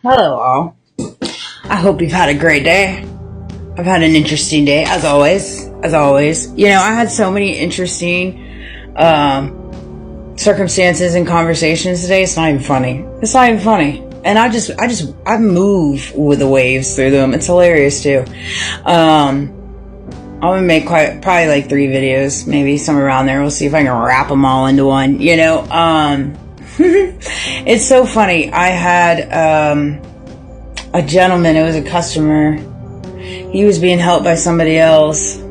Hello, all. I hope you've had a great day. I've had an interesting day, as always. As always, I had so many interesting circumstances and conversations today. It's not even funny. It's not even funny. And I move with the waves through them. It's hilarious too. I'm gonna make probably like 3 videos, maybe somewhere around there. We'll see if I can wrap them all into one. It's so funny. I had a gentleman, it was a customer. He was being helped by somebody else.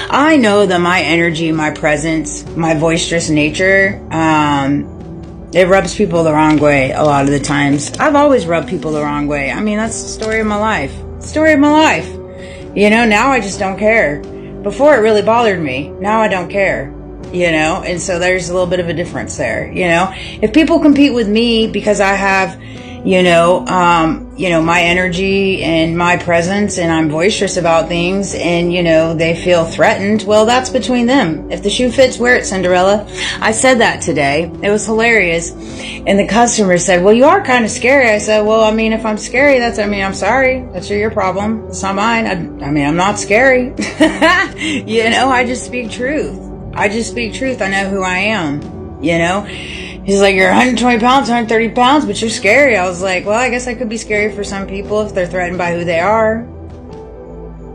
I know that my energy, my presence, my boisterous nature, it rubs people the wrong way a lot of the times. I've always rubbed people the wrong way. I mean, that's the story of my life. Story of my life. Now I just don't care. Before it really bothered me. Now I don't care. And so there's a little bit of a difference there. If people compete with me because I have, my energy and my presence and I'm boisterous about things and, they feel threatened, well, that's between them. If the shoe fits, wear it, Cinderella. I said that today. It was hilarious. And the customer said, well, you are kind of scary. I said, well, if I'm scary, I'm sorry. That's your problem. It's not mine. I'm not scary. I just speak truth. I know who I am, He's like, you're 120 pounds, 130 pounds, but you're scary. I was like, well, I guess I could be scary for some people if they're threatened by who they are.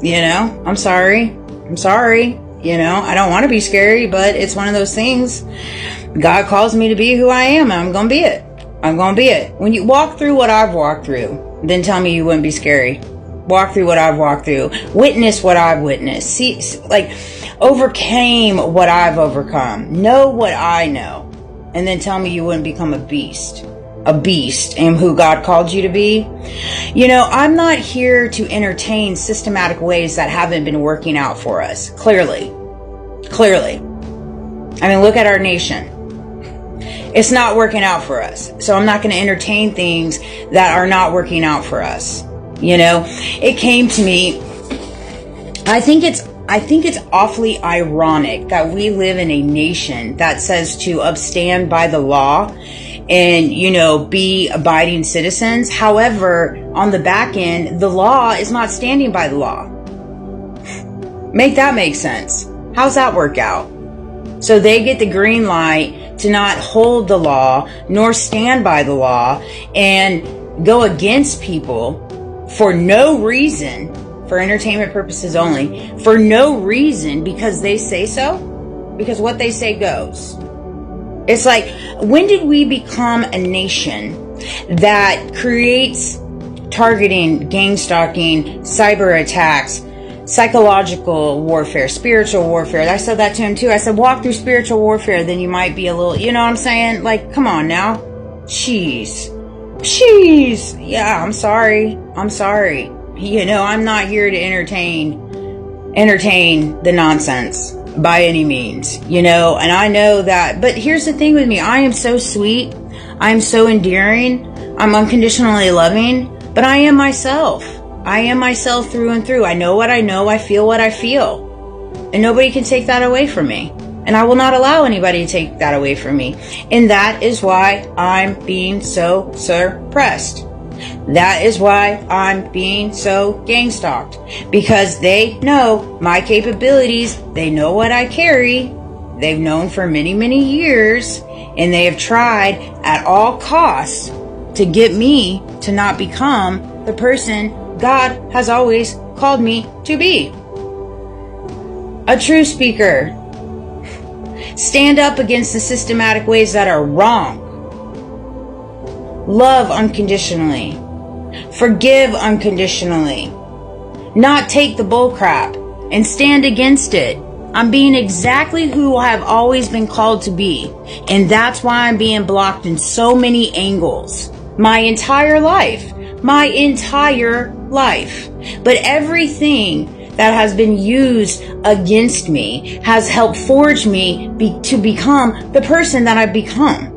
I'm sorry. I don't want to be scary, but it's one of those things. God calls me to be who I am. I'm going to be it. When you walk through what I've walked through, then tell me you wouldn't be scary. Walk through what I've walked through. Witness what I've witnessed. See, overcame what I've overcome. Know what I know. And then tell me you wouldn't become a beast and who God called you to be. I'm not here to entertain systematic ways that haven't been working out for us. Clearly. Look at our nation. It's not working out for us. So I'm not going to entertain things that are not working out for us. It came to me. I think it's awfully ironic that we live in a nation that says to upstand by the law and, be abiding citizens. However, on the back end, the law is not standing by the law. Make that make sense. How's that work out? So they get the green light to not hold the law nor stand by the law and go against people for no reason. For entertainment purposes only, for no reason, because they say so, because what they say goes. It's like, when did we become a nation that creates targeting, gang stalking, cyber attacks, psychological warfare, spiritual warfare? I said that to him too. I said, walk through spiritual warfare, then you might be a little, you know what I'm saying? Like, come on now. Jeez. Yeah, I'm sorry. I'm not here to entertain the nonsense by any means, and I know that. But here's the thing with me. I am so sweet. I am so endearing. I'm unconditionally loving, but I am myself. I am myself through and through. I know what I know. I feel what I feel. And nobody can take that away from me. And I will not allow anybody to take that away from me. And that is why I'm being so suppressed. That is why I'm being so gang stalked, because they know my capabilities. They know what I carry. They've known for many, many years, and they have tried at all costs to get me to not become the person God has always called me to be. A true speaker. Stand up against the systematic ways that are wrong. Love unconditionally. Forgive unconditionally. Not take the bull crap and stand against it. I'm being exactly who I've always been called to be. And that's why I'm being blocked in so many angles. My entire life. But everything that has been used against me has helped forge me to become the person that I've become.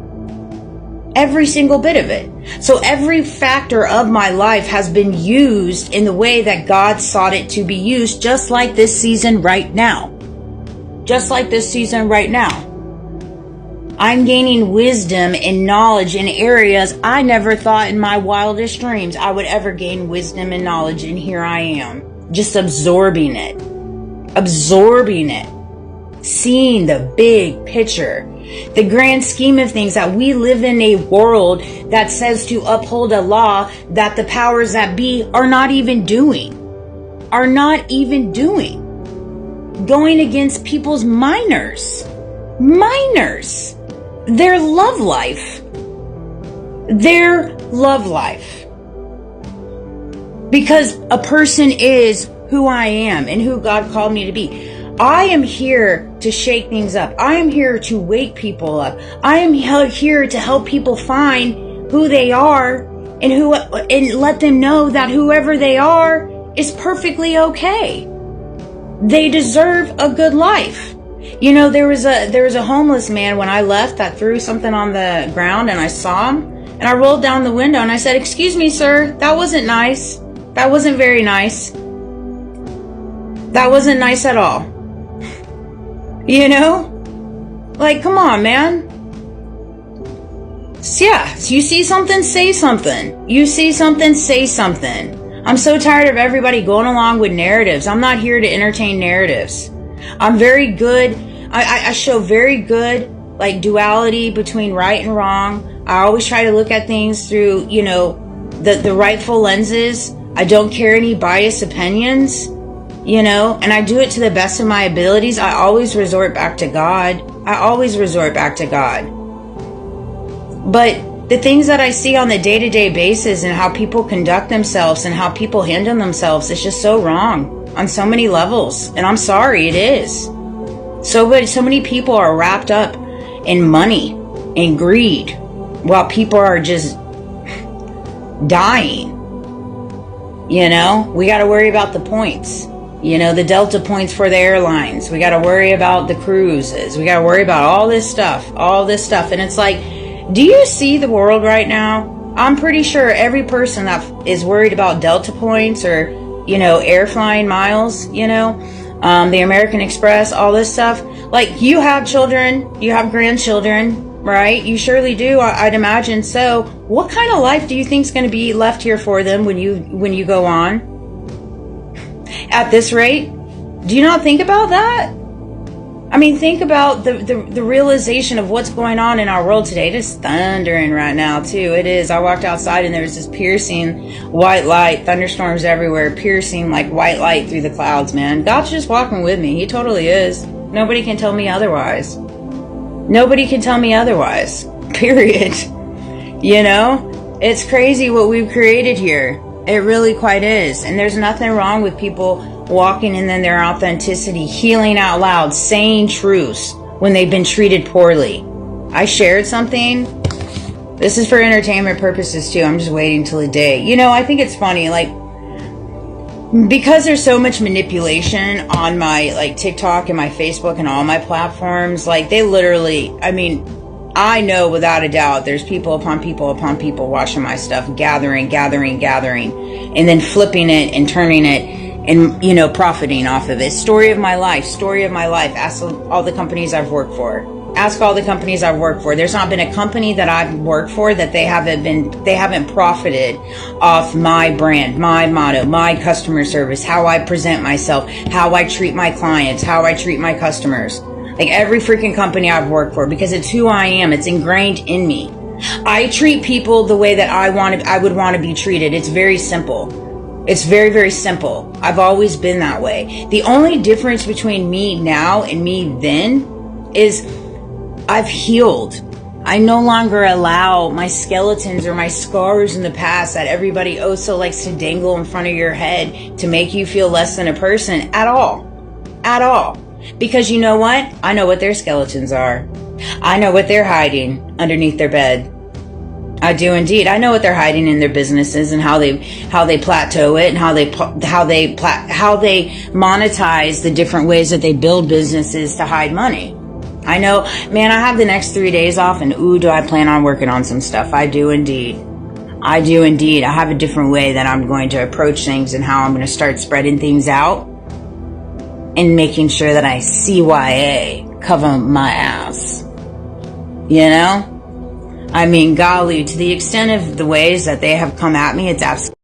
Every single bit of it. So every factor of my life has been used in the way that God sought it to be used, just like this season right now. I'm gaining wisdom and knowledge in areas I never thought in my wildest dreams I would ever gain wisdom and knowledge, and here I am, just absorbing it, seeing the big picture, the grand scheme of things, that we live in a world that says to uphold a law that the powers that be are not even doing, going against people's their love life, because a person is who I am and who God called me to be. I am here to shake things up. I am here to wake people up. I am here to help people find who they are and let them know that whoever they are is perfectly okay. They deserve a good life. You know, there was a homeless man when I left that threw something on the ground, and I saw him, and I rolled down the window and I said, "Excuse me, sir, that wasn't nice. That wasn't very nice. That wasn't nice at all." You know? Like, come on, man. Yeah, you see something, say something. You see something, say something. I'm so tired of everybody going along with narratives. I'm not here to entertain narratives. I'm very good. I show very good, like, duality between right and wrong. I always try to look at things through, you know, the rightful lenses. I don't carry any biased opinions, you know, and I do it to the best of my abilities. I always resort back to God. But the things that I see on the day-to-day basis and how people conduct themselves and how people handle themselves is just so wrong on so many levels. And I'm sorry, it is. So many people are wrapped up in money and greed while people are just dying. You know, we got to worry about the points. You know, the Delta points for the airlines. We got to worry about the cruises. We got to worry about all this stuff. And it's like, do you see the world right now? I'm pretty sure every person that is worried about Delta points or, you know, air flying miles, you know, the American Express, all this stuff. Like, you have children, you have grandchildren, right? You surely do. I'd imagine so. What kind of life do you think is going to be left here for them when you go on? At this rate? Do you not think about that? I mean, think about the realization of what's going on in our world today. It is thundering right now, too. It is. I walked outside and there was this piercing white light, thunderstorms everywhere, piercing like white light through the clouds, man. God's just walking with me. He totally is. Nobody can tell me otherwise. Period. You know? It's crazy what we've created here. It really quite is. And there's nothing wrong with people walking in their authenticity, healing out loud, saying truths when they've been treated poorly. I shared something. This is for entertainment purposes too. I'm just waiting till a day. You know, I think it's funny, like, because there's so much manipulation on my, like, TikTok and my Facebook and all my platforms, like, they literally, I mean, I know without a doubt there's people upon people watching my stuff, gathering, and then flipping it and turning it and, you know, profiting off of it. Story of my life. Ask all the companies I've worked for. There's not been a company that I've worked for that they haven't profited off my brand, my motto, my customer service, how I present myself, how I treat my clients, how I treat my customers. Like, every freaking company I've worked for, because it's who I am. It's ingrained in me. I treat people the way that I would want to be treated. It's very simple. It's very, very simple. I've always been that way. The only difference between me now and me then is I've healed. I no longer allow my skeletons or my scars in the past that everybody also likes to dangle in front of your head to make you feel less than a person at all. Because you know what? I know what their skeletons are. I know what they're hiding underneath their bed. I do indeed. I know what they're hiding in their businesses and how they plateau it and how they monetize the different ways that they build businesses to hide money. I know, man, I have the next 3 days off, and do I plan on working on some stuff. I do indeed. I have a different way that I'm going to approach things and how I'm going to start spreading things out and making sure that I CYA cover my ass. You know? I mean, golly, to the extent of the ways that they have come at me, it's absolutely